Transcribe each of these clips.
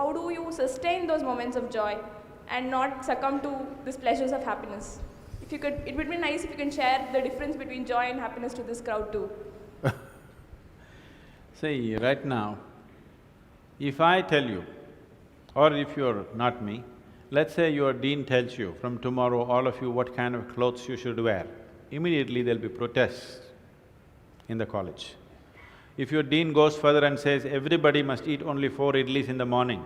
how do you sustain those moments of joy and not succumb to these pleasures of happiness? If you could, it would be nice if you can share the difference between joy and happiness to this crowd too. See, right now, if I tell you, or if you're not me, let's say your dean tells you, from tomorrow all of you what kind of clothes you should wear, immediately there'll be protests in the college. If your dean goes further and says, everybody must eat only 4 idlis in the morning,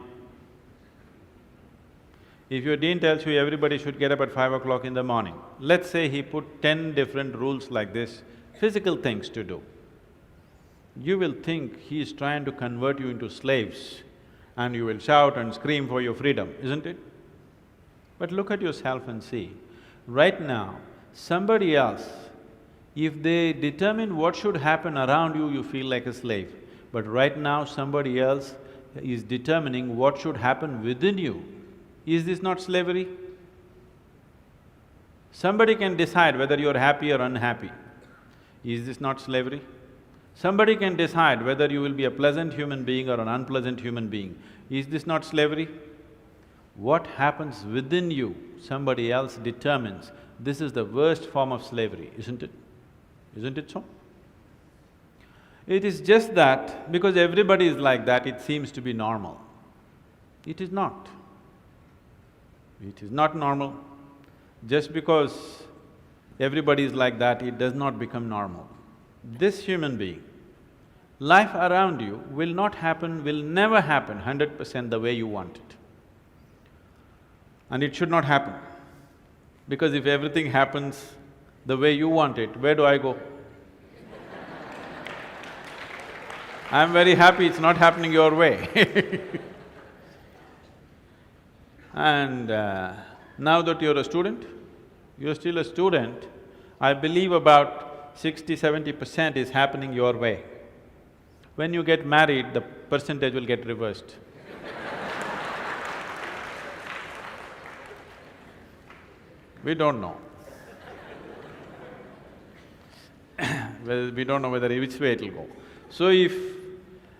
if your dean tells you everybody should get up at 5 o'clock in the morning, let's say he put 10 different rules like this, physical things to do, you will think he is trying to convert you into slaves and you will shout and scream for your freedom, isn't it? But look at yourself and see, right now, somebody else, if they determine what should happen around you, you feel like a slave. But right now, somebody else is determining what should happen within you. Is this not slavery? Somebody can decide whether you're happy or unhappy. Is this not slavery? Somebody can decide whether you will be a pleasant human being or an unpleasant human being. Is this not slavery? What happens within you, somebody else determines. This is the worst form of slavery, isn't it? Isn't it so? It is just that because everybody is like that, it seems to be normal. It is not. It is not normal. Just because everybody is like that, it does not become normal. This human being, life around you will not happen, will never happen 100% the way you want it. And it should not happen. Because if everything happens the way you want it, where do I go? I'm very happy it's not happening your way. And now that you're a student, you're still a student, I believe about 60–70% is happening your way. When you get married, the percentage will get reversed. We don't know. Well, we don't know whether which way it'll go. So if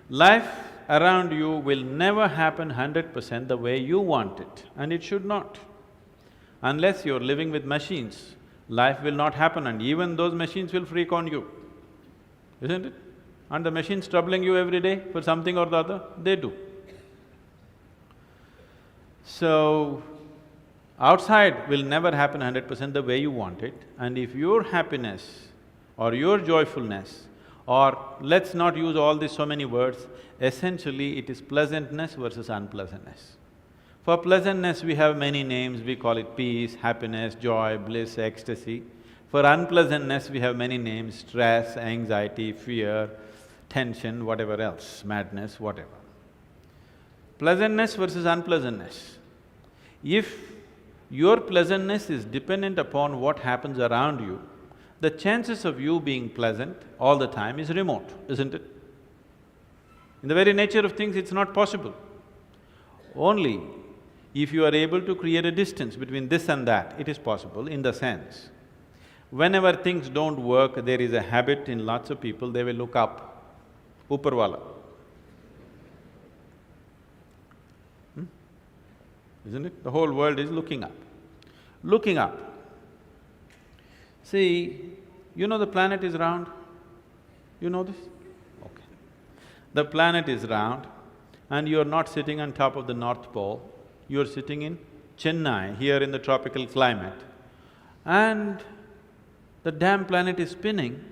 life around you will never happen 100% the way you want it, and it should not. Unless you're living with machines, life will not happen and even those machines will freak on you, isn't it? And the machines troubling you every day for something or the other, they do. So, outside will never happen 100% the way you want it, and if your happiness or your joyfulness, or let's not use all these so many words, essentially it is pleasantness versus unpleasantness. For pleasantness we have many names, we call it peace, happiness, joy, bliss, ecstasy. For unpleasantness we have many names, stress, anxiety, fear, tension, whatever else, madness, whatever. Pleasantness versus unpleasantness. If your pleasantness is dependent upon what happens around you, the chances of you being pleasant all the time is remote, isn't it? In the very nature of things, it's not possible. Only if you are able to create a distance between this and that, it is possible in the sense, whenever things don't work, there is a habit in lots of people, they will look up, upar wala. Isn't it? The whole world is looking up. Looking up. See, you know the planet is round? You know this? Okay. The planet is round and you're not sitting on top of the North Pole, you're sitting in Chennai, here in the tropical climate, and the damn planet is spinning.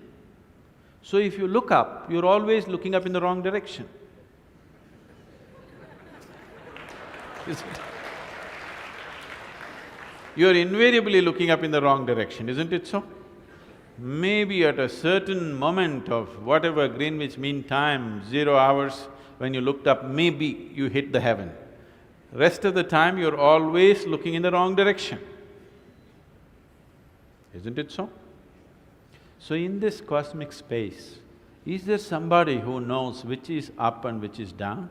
So if you look up, you're always looking up in the wrong direction. Isn't it? You're invariably looking up in the wrong direction, isn't it so? Maybe at a certain moment of whatever Greenwich Mean Time, 0 hours, when you looked up, maybe you hit the heaven. Rest of the time, you're always looking in the wrong direction. Isn't it so? So in this cosmic space, is there somebody who knows which is up and which is down?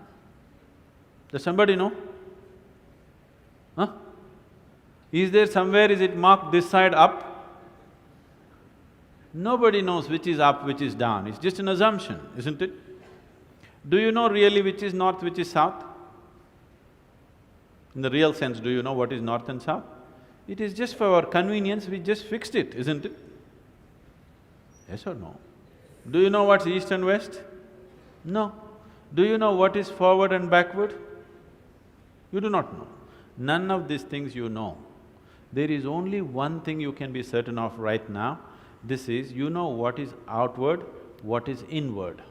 Does somebody know? Huh? Is there somewhere, is it marked this side up? Nobody knows which is up, which is down, it's just an assumption, isn't it? Do you know really which is north, which is south? In the real sense, do you know what is north and south? It is just for our convenience, we just fixed it, isn't it? Yes or no? Do you know what's east and west? No. Do you know what is forward and backward? You do not know. None of these things you know. There is only one thing you can be certain of right now, this is, you know what is outward, what is inward.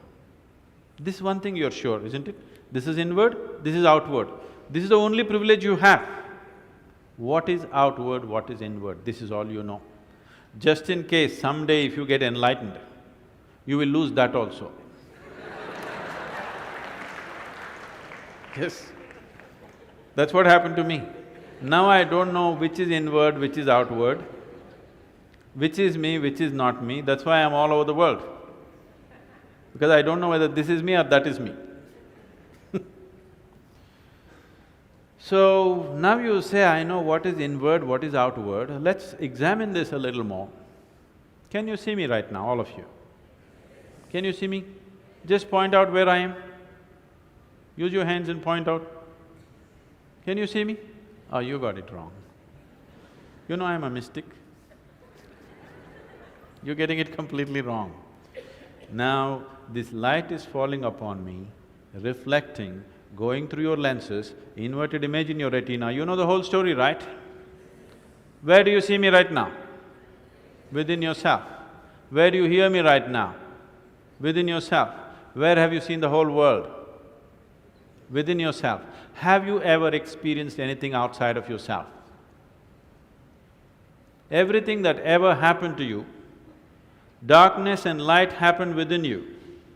This one thing you're sure, isn't it? This is inward, this is outward. This is the only privilege you have. What is outward, what is inward, this is all you know. Just in case someday if you get enlightened, you will lose that also. Yes, that's what happened to me. Now I don't know which is inward, which is outward, which is me, which is not me, that's why I'm all over the world. Because I don't know whether this is me or that is me. So, now you say, I know what is inward, what is outward, let's examine this a little more. Can you see me right now, all of you? Can you see me? Just point out where I am. Use your hands and point out. Can you see me? Oh, you got it wrong. You know I'm a mystic. You're getting it completely wrong. Now, this light is falling upon me, reflecting, going through your lenses, inverted image in your retina, you know the whole story, right? Where do you see me right now? Within yourself. Where do you hear me right now? Within yourself. Where have you seen the whole world? Within yourself. Have you ever experienced anything outside of yourself? Everything that ever happened to you, darkness and light happened within you,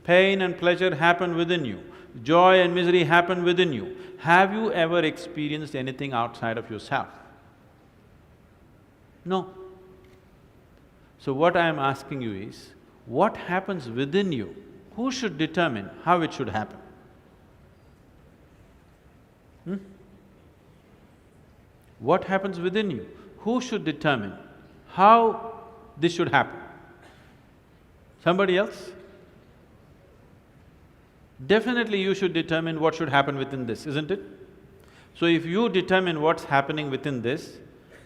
pain and pleasure happened within you, joy and misery happen within you. Have you ever experienced anything outside of yourself? No. So what I am asking you is, what happens within you? Who should determine how it should happen? What happens within you? Who should determine how this should happen? Somebody else? Definitely you should determine what should happen within this, isn't it? So if you determine what's happening within this,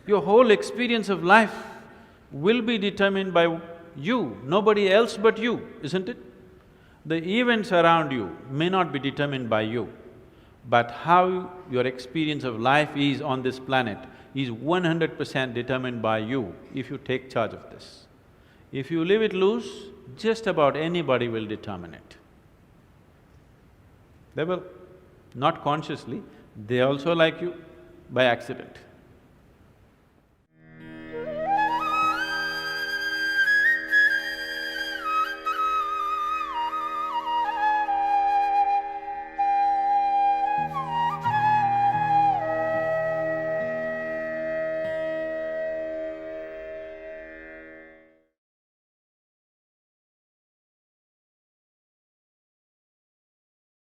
your whole experience of life will be determined by you, nobody else but you, isn't it? The events around you may not be determined by you, but how your experience of life is on this planet is 100% determined by you if you take charge of this. If you leave it loose, just about anybody will determine it. They will, not consciously, they also like you by accident.